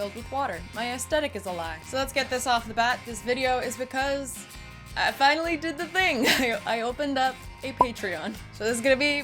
filled with water. My aesthetic is a lie. So let's get this off the bat. This video is because I finally did the thing. I opened up a Patreon. So this is gonna be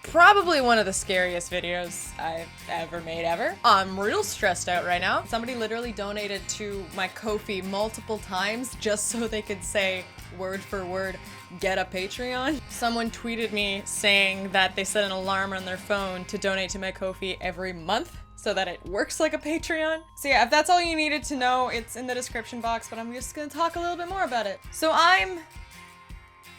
probably one of the scariest videos I've ever made ever. I'm real stressed out right now. Somebody literally donated to my Kofi multiple times just so they could say word for word, get a Patreon. Someone tweeted me saying that they set an alarm on their phone to donate to my Kofi every month so that it works like a Patreon. So yeah, if that's all you needed to know, it's in the description box, but I'm just gonna talk a little bit more about it. So I'm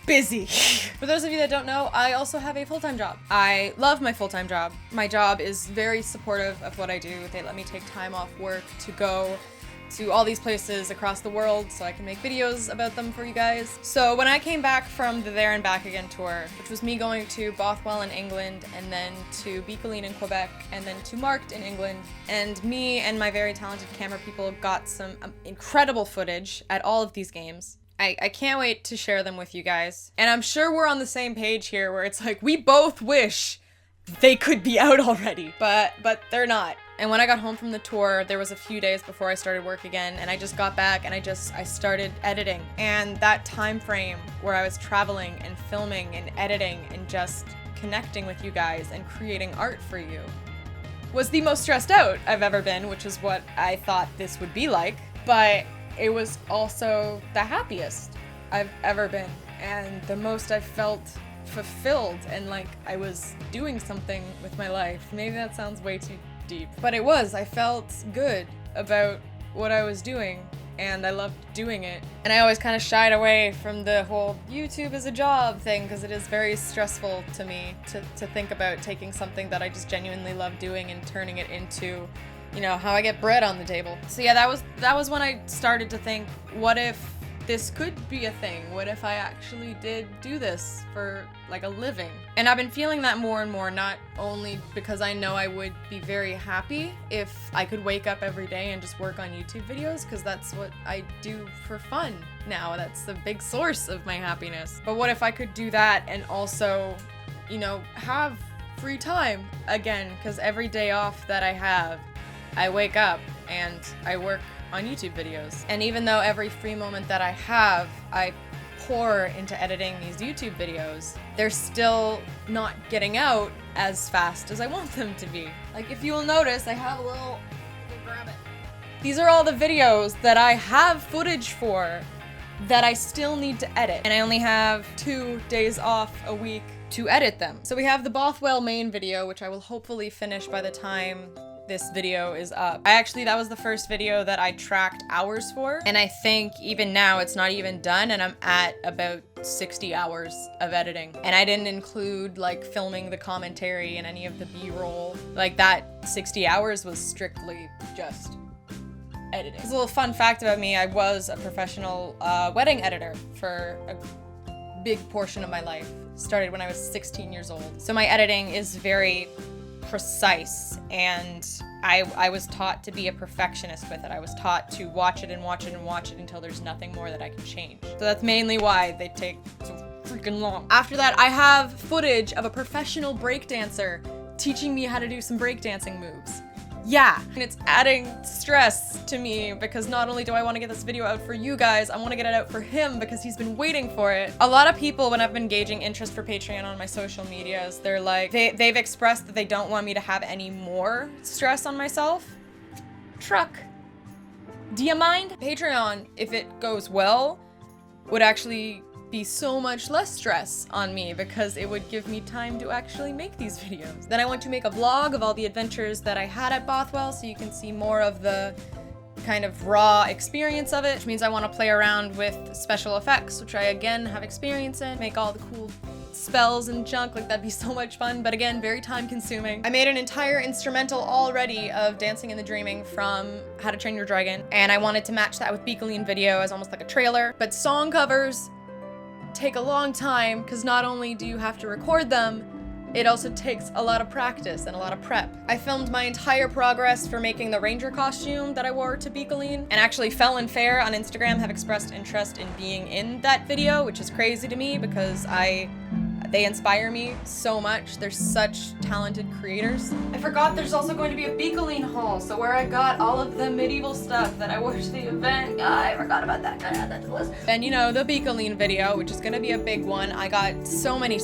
busy. For those of you that don't know, I also have a full-time job. I love my full-time job. My job is very supportive of what I do. They let me take time off work to go to all these places across the world so I can make videos about them for you guys. So when I came back from the There and Back Again tour, which was me going to Bothwell in England and then to Bicoline in Quebec and then to Markt in England, and me and my very talented camera people got some incredible footage at all of these games. I can't wait to share them with you guys. And I'm sure we're on the same page here where it's like, we both wish they could be out already, but they're not. And when I got home from the tour, there was a few days before I started work again, and I just got back and I started editing. And that time frame where I was traveling and filming and editing and just connecting with you guys and creating art for you was the most stressed out I've ever been, which is what I thought this would be like. But it was also the happiest I've ever been and the most I felt fulfilled and like I was doing something with my life. Maybe that sounds way too deep, but it was. I felt good about what I was doing and I loved doing it. And I always kind of shied away from the whole YouTube as a job thing because it is very stressful to me to think about taking something that I just genuinely love doing and turning it into, you know, how I get bread on the table. So yeah, that was when I started to think, what if this could be a thing? What if I actually did do this for like a living? And I've been feeling that more and more, not only because I know I would be very happy if I could wake up every day and just work on YouTube videos, because that's what I do for fun now. That's the big source of my happiness. But what if I could do that and also, you know, have free time again? Because every day off that I have, I wake up and I work on YouTube videos. And even though every free moment that I have, I pour into editing these YouTube videos, they're still not getting out as fast as I want them to be. Like, if you will notice, I have a little, grab it. These are all the videos that I have footage for that I still need to edit. And I only have 2 days off a week to edit them. So we have the Bothwell main video, which I will hopefully finish by the time this video is up. That was the first video that I tracked hours for, and I think even now it's not even done and I'm at about 60 hours of editing. And I didn't include like filming the commentary and any of the B-roll. Like, that 60 hours was strictly just editing. As a little fun fact about me, I was a professional wedding editor for a big portion of my life. Started when I was 16 years old. So my editing is very precise, and I was taught to be a perfectionist with it. I was taught to watch it and watch it and watch it until there's nothing more that I can change. So that's mainly why they take so freaking long. After that, I have footage of a professional breakdancer teaching me how to do some breakdancing moves. Yeah, and it's adding stress to me because not only do I want to get this video out for you guys, I want to get it out for him because he's been waiting for it. A lot of people, when I've been gauging interest for Patreon on my social medias, they're like, they've expressed that they don't want me to have any more stress on myself. Truck. Do you mind? Patreon, if it goes well, would actually be so much less stress on me because it would give me time to actually make these videos. Then I want to make a vlog of all the adventures that I had at Bothwell so you can see more of the kind of raw experience of it, which means I want to play around with special effects, which I again have experience in, make all the cool spells and junk. Like, that'd be so much fun, but again, very time consuming. I made an entire instrumental already of Dancing and the Dreaming from How to Train Your Dragon, and I wanted to match that with Bicoline video as almost like a trailer. But song covers take a long time because not only do you have to record them, it also takes a lot of practice and a lot of prep. I filmed my entire progress for making the ranger costume that I wore to Bicoline, and actually Fell and Fair on Instagram have expressed interest in being in that video, which is crazy to me because They inspire me so much. They're such talented creators. I forgot there's also going to be a Beakeline haul, so where I got all of the medieval stuff that I wore to the event. I forgot about that. Gotta add that to the list. And you know, the Beakeline video, which is gonna be a big one. I got so many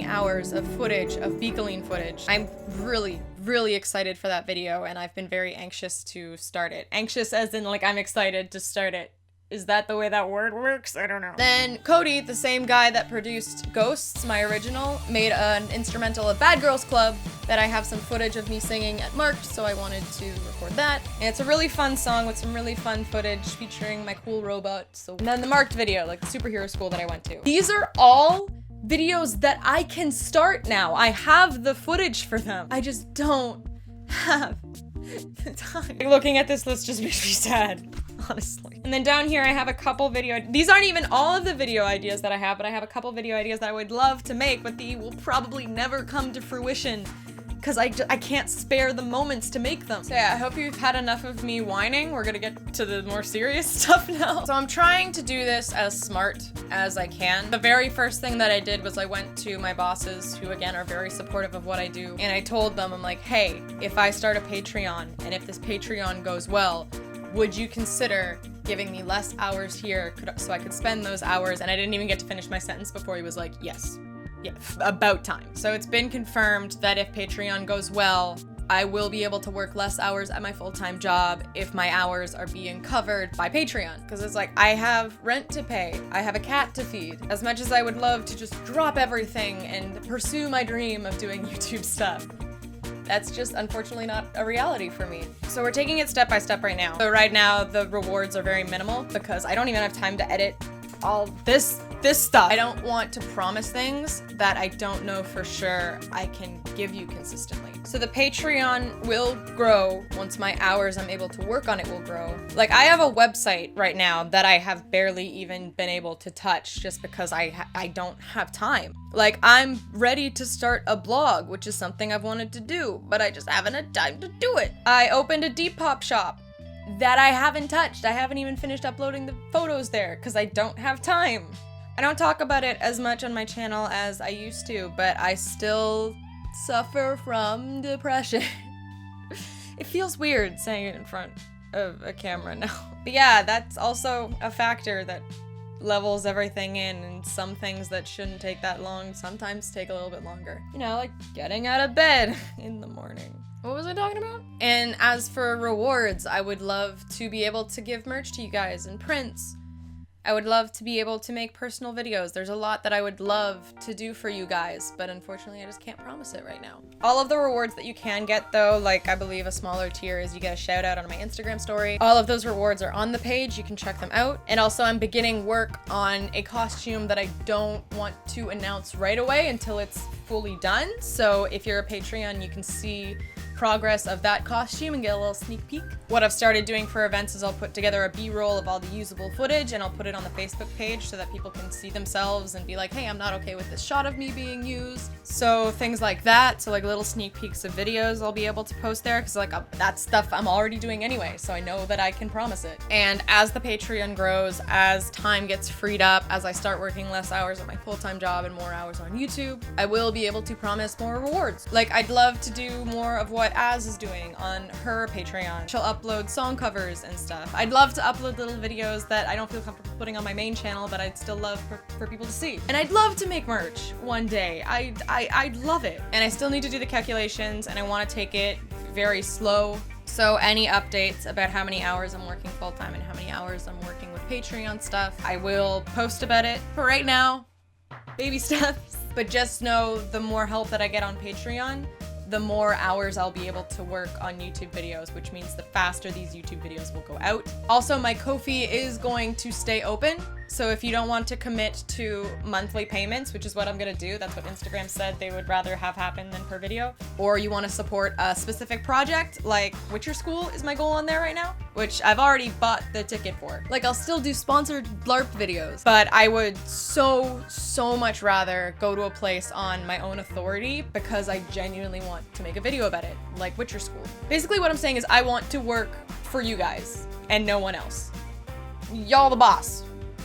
hours of footage, of Beakeline footage. I'm really excited for that video, and I've been very anxious to start it. Anxious as in like I'm excited to start it. Is that the way that word works? I don't know. Then Cody, the same guy that produced Ghosts, my original, made an instrumental of Bad Girls Club that I have some footage of me singing at Marked, so I wanted to record that. And it's a really fun song with some really fun footage featuring my cool robot. And then the Marked video, like the superhero school that I went to. These are all videos that I can start now. I have the footage for them. I just don't have the time. Looking at this list just makes me sad, honestly. And then down here I have a couple these aren't even all of the video ideas that I have, but I have a couple video ideas that I would love to make, but they will probably never come to fruition because I can't spare the moments to make them. So yeah, I hope you've had enough of me whining. We're gonna get to the more serious stuff now. So I'm trying to do this as smart as I can. The very first thing that I did was I went to my bosses, who again are very supportive of what I do, and I told them, I'm like, hey, if I start a Patreon, and if this Patreon goes well, would you consider giving me less hours here so I could spend those hours? And I didn't even get to finish my sentence before he was like, yes. Yeah, about time. So it's been confirmed that if Patreon goes well, I will be able to work less hours at my full-time job if my hours are being covered by Patreon. Because it's like, I have rent to pay, I have a cat to feed. As much as I would love to just drop everything and pursue my dream of doing YouTube stuff, that's just unfortunately not a reality for me. So we're taking it step by step right now. So right now the rewards are very minimal because I don't even have time to edit all this stuff. I don't want to promise things that I don't know for sure I can give you consistently. So the Patreon will grow once my hours I'm able to work on it will grow. Like I have a website right now that I have barely even been able to touch just because I don't have time. Like I'm ready to start a blog, which is something I've wanted to do, but I just haven't had time to do it. I opened a Depop shop that I haven't touched. I haven't even finished uploading the photos there because I don't have time. I don't talk about it as much on my channel as I used to, but I still suffer from depression. It feels weird saying it in front of a camera now. But yeah, that's also a factor that levels everything in, and some things that shouldn't take that long sometimes take a little bit longer. You know, like getting out of bed in the morning. What was I talking about? And as for rewards, I would love to be able to give merch to you guys and prints. I would love to be able to make personal videos. There's a lot that I would love to do for you guys, but unfortunately I just can't promise it right now. All of the rewards that you can get though, like I believe a smaller tier is you get a shout out on my Instagram story. All of those rewards are on the page, you can check them out. And also I'm beginning work on a costume that I don't want to announce right away until it's fully done. So if you're a Patreon, you can see progress of that costume and get a little sneak peek. What I've started doing for events is I'll put together a B-roll of all the usable footage and I'll put it on the Facebook page so that people can see themselves and be like, hey, I'm not okay with this shot of me being used. So things like that, so like little sneak peeks of videos I'll be able to post there because like that's stuff I'm already doing anyway, so I know that I can promise it. And as the Patreon grows, as time gets freed up, as I start working less hours at my full-time job and more hours on YouTube, I will be able to promise more rewards. Like I'd love to do more of what Az is doing on her Patreon. She'll upload song covers and stuff. I'd love to upload little videos that I don't feel comfortable putting on my main channel, but I'd still love for people to see. And I'd love to make merch one day. I'd love it. And I still need to do the calculations and I want to take it very slow. So any updates about how many hours I'm working full-time and how many hours I'm working with Patreon stuff, I will post about it. For right now, baby steps. But just know the more help that I get on Patreon, the more hours I'll be able to work on YouTube videos, which means the faster these YouTube videos will go out. Also, my Kofi is going to stay open. So if you don't want to commit to monthly payments, which is what I'm gonna do, that's what Instagram said they would rather have happen than per video, or you want to support a specific project, like Witcher School is my goal on there right now, which I've already bought the ticket for. Like I'll still do sponsored LARP videos, but I would so much rather go to a place on my own authority because I genuinely want to make a video about it, like Witcher School. Basically what I'm saying is I want to work for you guys and no one else. Y'all the boss.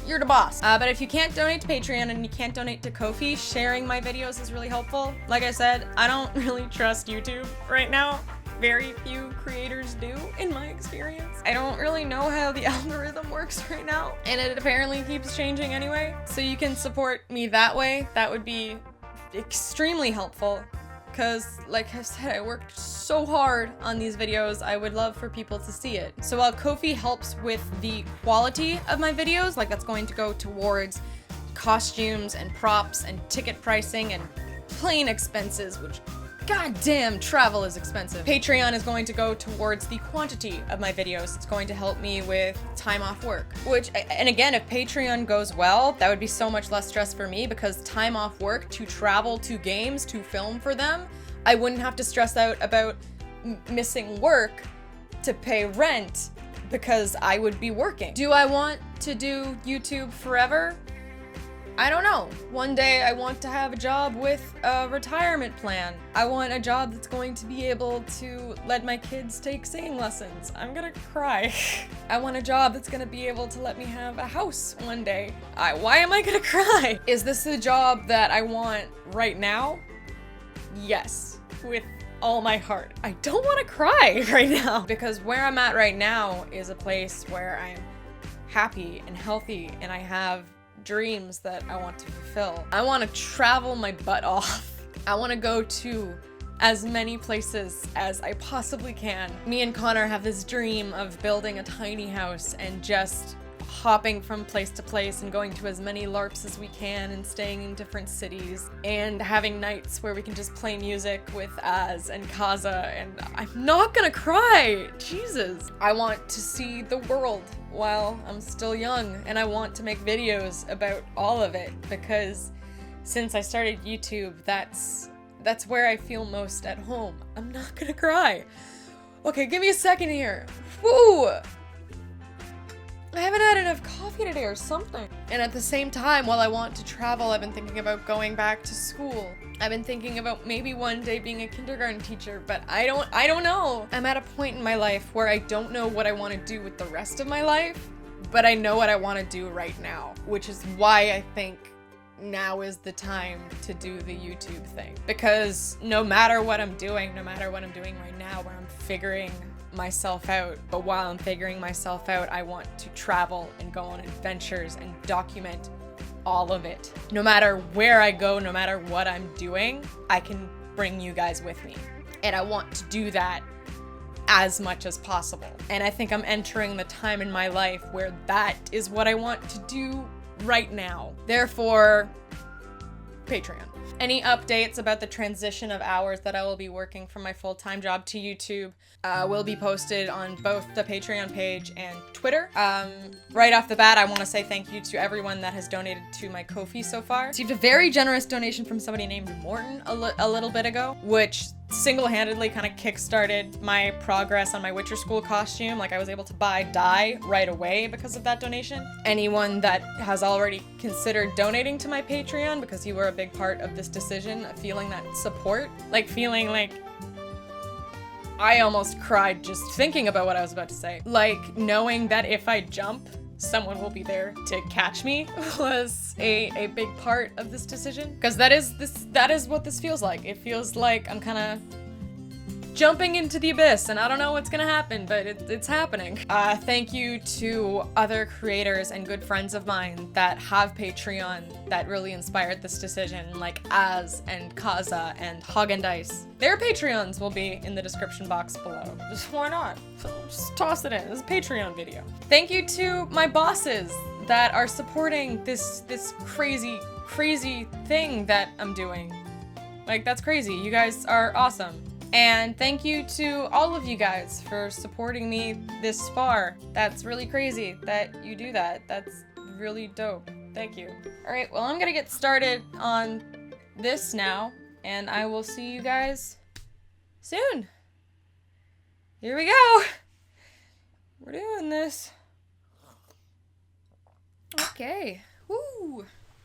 you're the boss. But if you can't donate to Patreon and you can't donate to Kofi, sharing my videos is really helpful. Like I said, I don't really trust YouTube right now. Very few creators do, in my experience. I don't really know how the algorithm works right now, and it apparently keeps changing anyway. So you can support me that way. That would be extremely helpful, because like I said, I worked so hard on these videos. I would love for people to see it. So while Kofi helps with the quality of my videos, like that's going to go towards costumes and props and ticket pricing and plane expenses, which goddamn, travel is expensive. Patreon is going to go towards the quantity of my videos. It's going to help me with time off work, and again, if Patreon goes well, that would be so much less stress for me, because time off work to travel to games, to film for them, I wouldn't have to stress out about missing work to pay rent because I would be working. Do I want to do YouTube forever? I don't know. One day I want to have a job with a retirement plan. I want a job that's going to be able to let my kids take singing lessons. I'm gonna cry. I want a job that's gonna be able to let me have a house one day. Why am I gonna cry? Is this the job that I want right now? Yes, with all my heart. I don't want to cry right now, because where I'm at right now is a place where I'm happy and healthy, and I have dreams that I want to fulfill. I want to travel my butt off. I want to go to as many places as I possibly can. Me and Connor have this dream of building a tiny house and just hopping from place to place and going to as many LARPs as we can and staying in different cities and having nights where we can just play music with Az and Kaza, and I'm not gonna cry, Jesus. I want to see the world while I'm still young, and I want to make videos about all of it, because since I started YouTube, that's where I feel most at home. I'm not gonna cry. Okay, give me a second here. Woo! I haven't had enough coffee today or something. And at the same time, while I want to travel, I've been thinking about going back to school. I've been thinking about maybe one day being a kindergarten teacher, but I don't know. I'm at a point in my life where I don't know what I want to do with the rest of my life, but I know what I want to do right now, which is why I think now is the time to do the YouTube thing. Because no matter what I'm doing right now, where I'm figuring myself out, but while I'm figuring myself out, I want to travel and go on adventures and document all of it. No matter where I go, no matter what I'm doing, I can bring you guys with me. And I want to do that as much as possible. And I think I'm entering the time in my life where that is what I want to do right now. Therefore, Patreon. Any updates about the transition of hours that I will be working from my full-time job to YouTube will be posted on both the Patreon page and Twitter. Right off the bat, I want to say thank you to everyone that has donated to my Kofi so far. Received a very generous donation from somebody named Morton a little bit ago, which single-handedly kind of kickstarted my progress on my Witcher School costume. Like, I was able to buy dye right away because of that donation. Anyone that has already considered donating to my Patreon, because you were a big part of this decision, feeling that support, like feeling like I almost cried just thinking about what I was about to say. Like, knowing that if I jump, someone will be there to catch me was a big part of this decision. Because that is what this feels like. It feels like I'm kind of jumping into the abyss, and I don't know what's gonna happen, but it's happening. Thank you to other creators and good friends of mine that have Patreon that really inspired this decision, like Az and Kaza and Haagen-Dazs. Their Patreons will be in the description box below. Just why not? Just toss it in. It's a Patreon video. Thank you to my bosses that are supporting this crazy thing that I'm doing. Like, that's crazy. You guys are awesome. And thank you to all of you guys for supporting me this far. That's really crazy that you do that. That's really dope. Thank you. All right, well, I'm gonna get started on this now, and I will see you guys soon. Here we go. We're doing this. Okay. Woo.